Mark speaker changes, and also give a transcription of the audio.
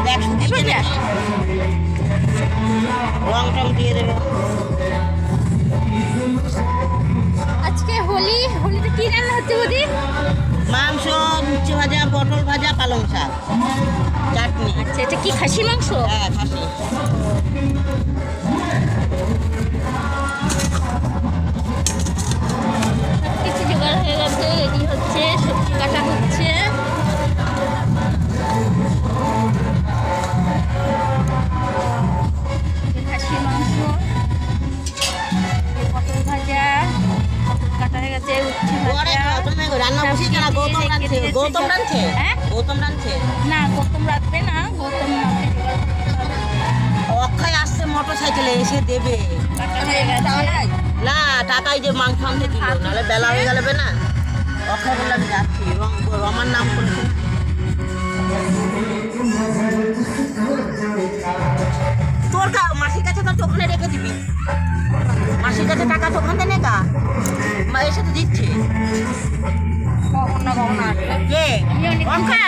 Speaker 1: দেখ শুকিয়ে
Speaker 2: এবার
Speaker 1: নাকি। রং টং দিয়ে দেবে।
Speaker 2: আজকে হোলিতে কি রান্না হচ্ছে বৌদি?
Speaker 1: মাংস, উচ্ছে ভাজা, পটল ভাজা, পালং শাক, চাটনি।
Speaker 2: আচ্ছা, এটা কি খাসি মাংস?
Speaker 1: হ্যাঁ, খাসি।
Speaker 2: কিছু জোগাড় হয়ে গেছে, রেডি হচ্ছে, সবজি কাটা হচ্ছে। খাসি মাংস, পটল ভাজা, পটল কাটা হয়ে গেছে, উচ্ছে
Speaker 1: পরে
Speaker 2: ভাজা।
Speaker 1: তুমি রান্না বসিয়ে কেন? গৌতম রাঁধছে। গৌতম রাঁধছে?
Speaker 2: হ্যাঁ?
Speaker 1: গৌতম রাঁধছে?
Speaker 2: না, গৌতম রাখবে না, গৌতম রাখবে।
Speaker 1: অক্ষয় আসছে মোটর সাইকেলে, এসে দেবে।
Speaker 2: কাটা হয়ে গেছে।
Speaker 1: না, টাকাই যে মাংস আনতে দিল, নাহলে বেলা হয়ে গেলে না। অক্ষয় বললে আমি যাচ্ছি, রমার নাম করেছে। তোর মাসির কাছে তো ওখানে রেখে দিবি। মাসির কাছে টাকা তো ওখান থেকে নেগা, মা এসে তো দিচ্ছে।
Speaker 2: কখন না কখন আসবে।
Speaker 1: কে? অক্ষয়